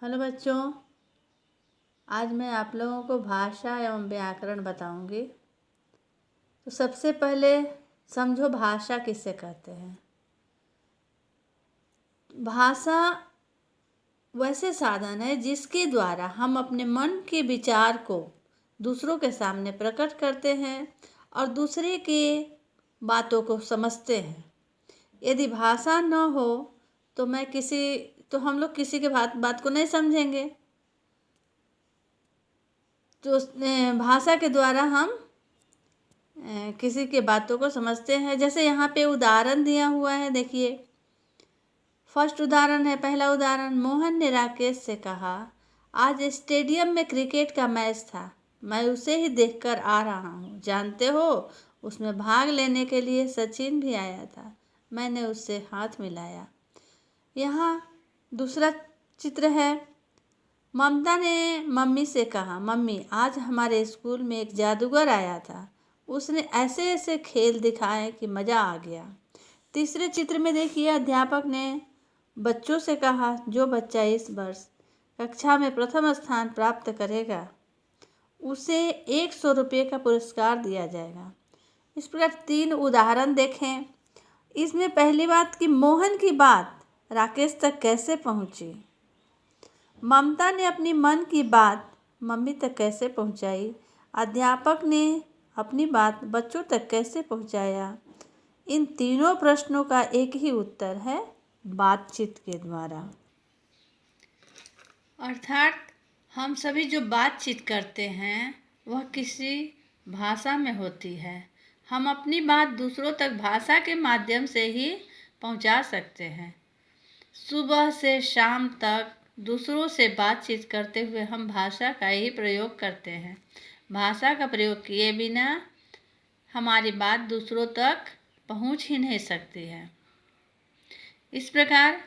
Hello बच्चों, आज मैं आप लोगों को भाषा एवं व्याकरण बताऊंगी। तो सबसे पहले समझो भाषा किसे कहते हैं। भाषा वैसे साधन है जिसके द्वारा हम अपने मन के विचार को दूसरों के सामने प्रकट करते हैं और दूसरे के बातों को समझते हैं। यदि भाषा न हो तो हम लोग किसी के बात को नहीं समझेंगे। तो भाषा के द्वारा हम किसी के बातों को समझते हैं। जैसे यहाँ पे उदाहरण दिया हुआ है, देखिए। फर्स्ट उदाहरण है, पहला उदाहरण, मोहन ने राकेश से कहा, आज स्टेडियम में क्रिकेट का मैच था, मैं उसे ही देखकर आ रहा हूँ। जानते हो, उसमें भाग लेने के लिए सचिन भी आया था, मैंने उससे हाथ मिलाया। यहाँ दूसरा चित्र है, ममता ने मम्मी से कहा, मम्मी आज हमारे स्कूल में एक जादूगर आया था, उसने ऐसे ऐसे खेल दिखाए कि मज़ा आ गया। तीसरे चित्र में देखिए, अध्यापक ने बच्चों से कहा, जो बच्चा इस वर्ष कक्षा में प्रथम स्थान प्राप्त करेगा उसे 100 रुपये का पुरस्कार दिया जाएगा। इस प्रकार 3 उदाहरण देखें। इसमें पहली बात कि मोहन की बात राकेश तक कैसे पहुंची, ममता ने अपनी मन की बात मम्मी तक कैसे पहुंचाई, अध्यापक ने अपनी बात बच्चों तक कैसे पहुंचाया। इन तीनों प्रश्नों का एक ही उत्तर है, बातचीत के द्वारा। अर्थात हम सभी जो बातचीत करते हैं वह किसी भाषा में होती है। हम अपनी बात दूसरों तक भाषा के माध्यम से ही पहुंचा सकते हैं। सुबह से शाम तक दूसरों से बातचीत करते हुए हम भाषा का ही प्रयोग करते हैं। भाषा का प्रयोग किए बिना हमारी बात दूसरों तक पहुंच ही नहीं सकती है। इस प्रकार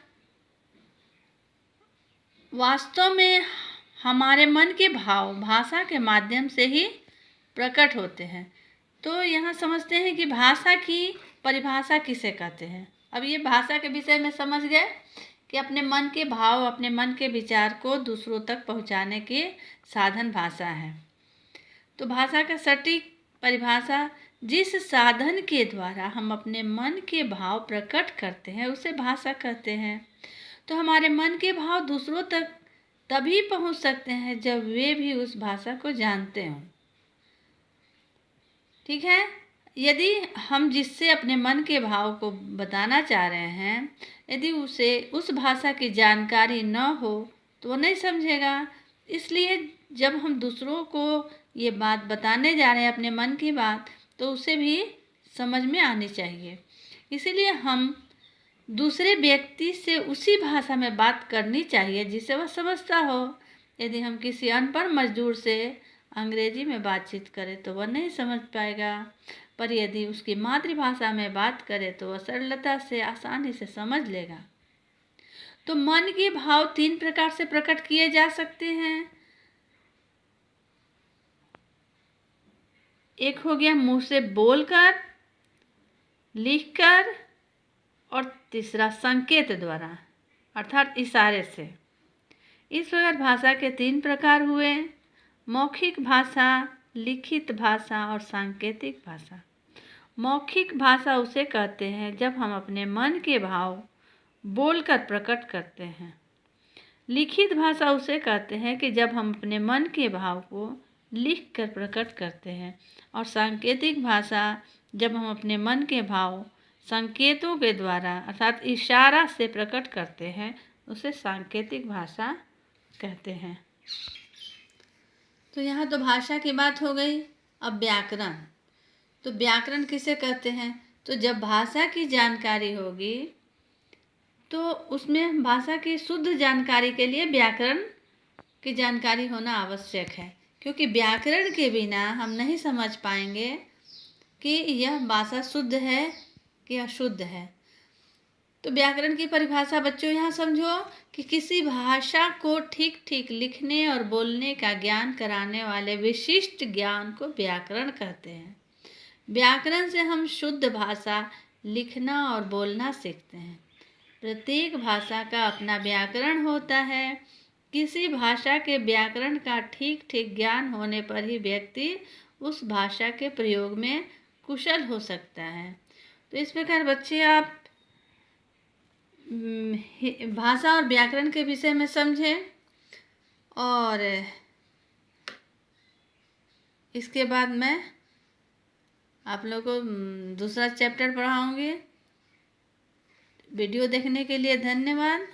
वास्तव में हमारे मन के भाव भाषा के माध्यम से ही प्रकट होते हैं। तो यहाँ समझते हैं कि भाषा की परिभाषा किसे कहते हैं। अब ये भाषा के विषय में समझ गए कि अपने मन के भाव, अपने मन के विचार को दूसरों तक पहुँचाने के साधन भाषा है। तो भाषा का सटीक परिभाषा, जिस साधन के द्वारा हम अपने मन के भाव प्रकट करते हैं उसे भाषा कहते हैं। तो हमारे मन के भाव दूसरों तक तभी पहुंच सकते हैं जब वे भी उस भाषा को जानते हों। ठीक है। यदि हम जिससे अपने मन के भाव को बताना चाह रहे हैं, यदि उसे उस भाषा की जानकारी न हो तो वो नहीं समझेगा। इसलिए जब हम दूसरों को ये बात बताने जा रहे हैं, अपने मन की बात, तो उसे भी समझ में आनी चाहिए। इसीलिए हम दूसरे व्यक्ति से उसी भाषा में बात करनी चाहिए जिसे वह समझता हो। यदि हम किसी अनपढ़ मजदूर से अंग्रेजी में बातचीत करें तो वह नहीं समझ पाएगा, पर यदि उसकी मातृभाषा में बात करें तो वह सरलता से, आसानी से समझ लेगा। तो मन के भाव 3 प्रकार से प्रकट किए जा सकते हैं। एक हो गया मुंह से बोलकर, लिखकर, और तीसरा संकेत द्वारा अर्थात इशारे से। इस प्रकार भाषा के 3 प्रकार हुए, मौखिक भाषा, लिखित भाषा और सांकेतिक भाषा। मौखिक भाषा उसे कहते हैं जब हम अपने मन के भाव बोलकर प्रकट करते हैं। लिखित भाषा उसे कहते हैं कि जब हम अपने मन के भाव को लिख कर प्रकट करते हैं। और सांकेतिक भाषा जब हम अपने मन के भाव संकेतों के द्वारा अर्थात इशारा से प्रकट करते हैं, उसे सांकेतिक भाषा कहते हैं। तो यहाँ तो भाषा की बात हो गई। अब व्याकरण। तो व्याकरण किसे कहते हैं? तो जब भाषा की जानकारी होगी तो उसमें भाषा की शुद्ध जानकारी के लिए व्याकरण की जानकारी होना आवश्यक है, क्योंकि व्याकरण के बिना हम नहीं समझ पाएंगे कि यह भाषा शुद्ध है कि अशुद्ध है। तो व्याकरण की परिभाषा बच्चों यहाँ समझो कि किसी भाषा को ठीक ठीक लिखने और बोलने का ज्ञान कराने वाले विशिष्ट ज्ञान को व्याकरण कहते हैं। व्याकरण से हम शुद्ध भाषा लिखना और बोलना सीखते हैं। प्रत्येक भाषा का अपना व्याकरण होता है, किसी भाषा के व्याकरण का ठीक ठीक ज्ञान होने पर ही व्यक्ति उस भाषा के प्रयोग में कुशल हो सकता है। तो इस प्रकार बच्चे आप भाषा और व्याकरण के विषय में समझें और इसके बाद मैं आप लोगों को दूसरा चैप्टर पढ़ाऊँगी। वीडियो देखने के लिए धन्यवाद।